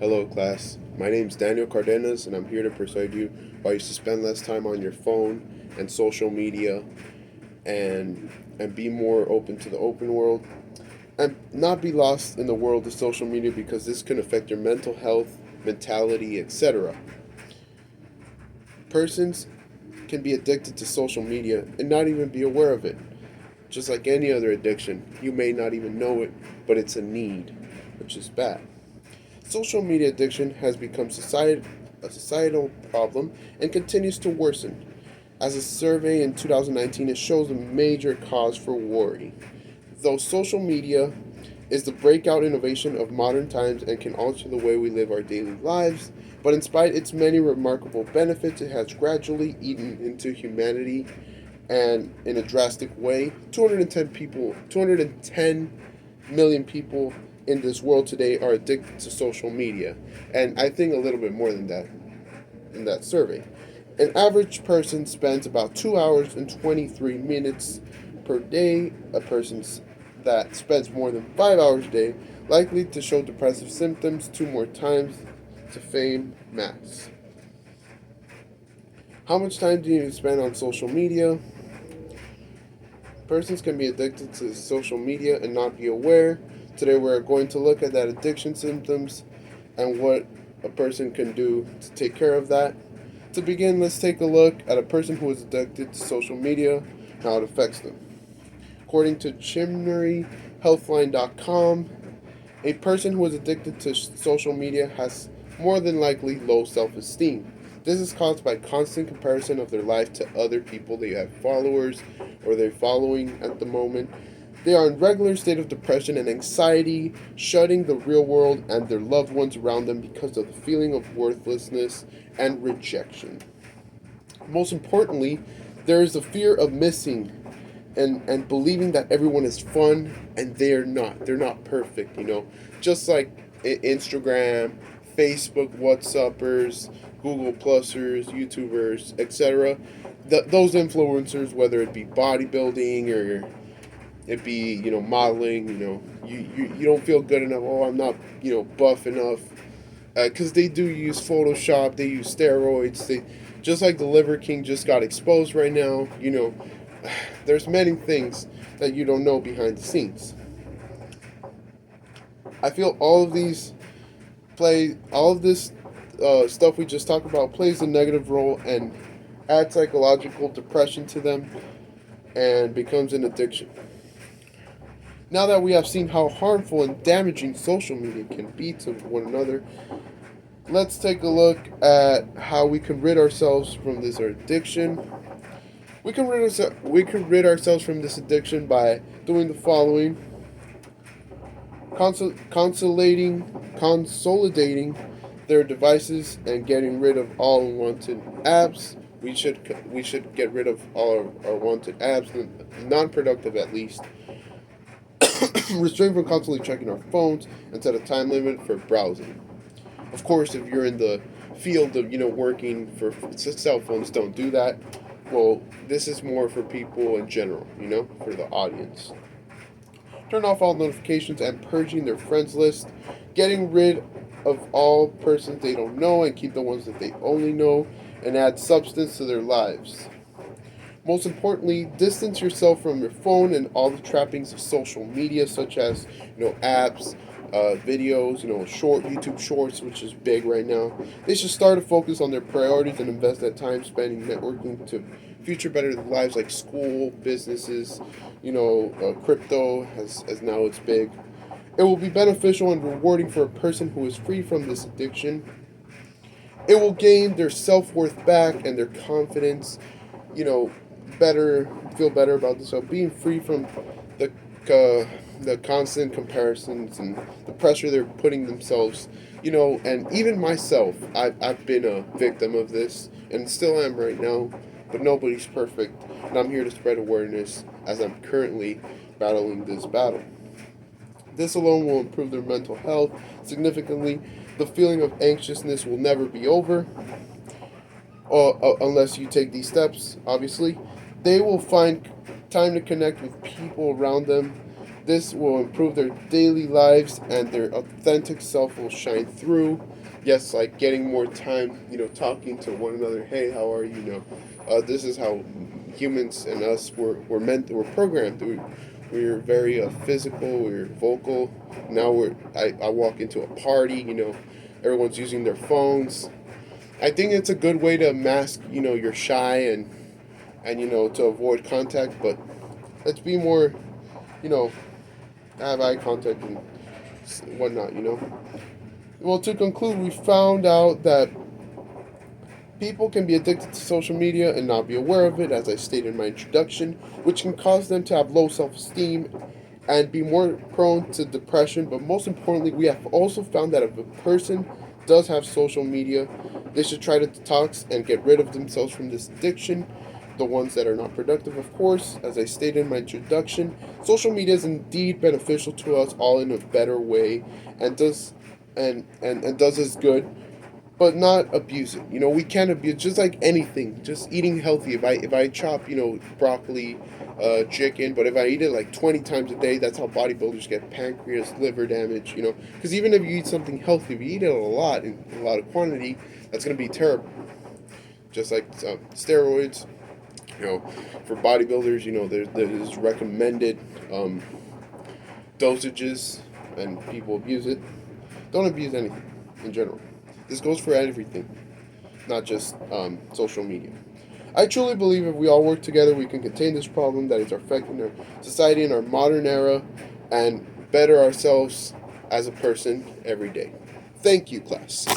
Hello, class. My name's Daniel Cardenas, and I'm here to persuade you why you should spend less time on your phone and social media, and be more open to the open world, and not be lost in the world of social media because this can affect your mental health, mentality, etc. Persons can be addicted to social media and not even be aware of it. Just like any other addiction, you may not even know it, but it's a need, which is bad. Social media addiction has become a societal problem and continues to worsen. As a survey in 2019, it shows a major cause for worry. Though social media is the breakout innovation of modern times and can alter the way we live our daily lives, but in spite of its many remarkable benefits, it has gradually eaten into humanity and in a drastic way. 210 million people in this world today are addicted to social media, and I think a little bit more than that in that survey. An average person spends about 2 hours and 23 minutes per day. A person that spends more than 5 hours a day likely to show depressive symptoms 2 more times to fame max. How much time do you need to spend on social media? Persons can be addicted to social media and not be aware. Today we're going to look at that addiction symptoms and what a person can do to take care of that. To begin, let's take a look at a person who is addicted to social media and how it affects them. According to ChimneryHealthline.com, a person who is addicted to social media has more than likely low self-esteem. This is caused by constant comparison of their life to other people they have followers or they're following at the moment. They are in regular state of depression and anxiety, shutting the real world and their loved ones around them because of the feeling of worthlessness and rejection. Most importantly, there is a fear of missing and believing that everyone is fun and they're not. They're not perfect, Just like Instagram, Facebook, WhatsAppers, Google Plusers, YouTubers, etc. Those influencers, whether it be bodybuilding or it be modeling, you don't feel good enough. Oh, I'm not buff enough, because they do use Photoshop, they use steroids. They just like the Liver King just got exposed right now. There's many things that you don't know behind the scenes. I feel all of this stuff we just talked about plays a negative role and adds psychological depression to them and becomes an addiction. Now that we have seen how harmful and damaging social media can be to one another, let's take a look at how we can rid ourselves from this addiction. We can rid ourselves from this addiction by doing the following: consolidating their devices and getting rid of all unwanted apps. We should get rid of all our wanted apps, non-productive at least. Restrain from constantly checking our phones and set a time limit for browsing. Of course, if you're in the field of working for cell phones, don't do that. Well, this is more for people in general, for the audience. Turn off all notifications and purging their friends list. Getting rid of all persons they don't know and keep the ones that they only know, and add substance to their lives. Most importantly, distance yourself from your phone and all the trappings of social media, such as apps, videos, short YouTube Shorts, which is big right now. They should start to focus on their priorities and invest that time spending networking to future better lives like school, businesses, crypto as now it's big. It will be beneficial and rewarding for a person who is free from this addiction. It will gain their self-worth back and their confidence, better, feel better about themselves, being free from the the constant comparisons and the pressure they're putting themselves, and even myself, I've been a victim of this and still am right now, but nobody's perfect, and I'm here to spread awareness as I'm currently battling this battle. This alone will improve their mental health significantly. The feeling of anxiousness will never be over, unless you take these steps, obviously. They will find time to connect with people around them This will improve their daily lives and their authentic self will shine through. Yes, like getting more time, talking to one another. Hey, how are you? This is how humans and us we're programmed. We're very physical. We're vocal. Now I walk into a party. Everyone's using their phones. I think it's a good way to mask. You're shy and to avoid contact. But let's be more. You know, have eye contact and whatnot. Well, to conclude, we found out that people can be addicted to social media and not be aware of it, as I stated in my introduction, which can cause them to have low self esteem and be more prone to depression. But most importantly, we have also found that if a person does have social media, they should try to detox and get rid of themselves from this addiction. The ones that are not productive, of course, as I stated in my introduction, social media is indeed beneficial to us all in a better way, and does us good, but not abuse it. We can't abuse just like anything. Just eating healthy. If I chop broccoli, chicken, but if I eat it like 20 times a day, that's how bodybuilders get pancreas, liver damage. Because even if you eat something healthy, if you eat it a lot in a lot of quantity, that's gonna be terrible. Just like steroids. For bodybuilders, there's recommended dosages, and people abuse it. Don't abuse anything in general. This goes for everything, not just social media. I truly believe if we all work together, we can contain this problem that is affecting our society in our modern era and better ourselves as a person every day. Thank you, class.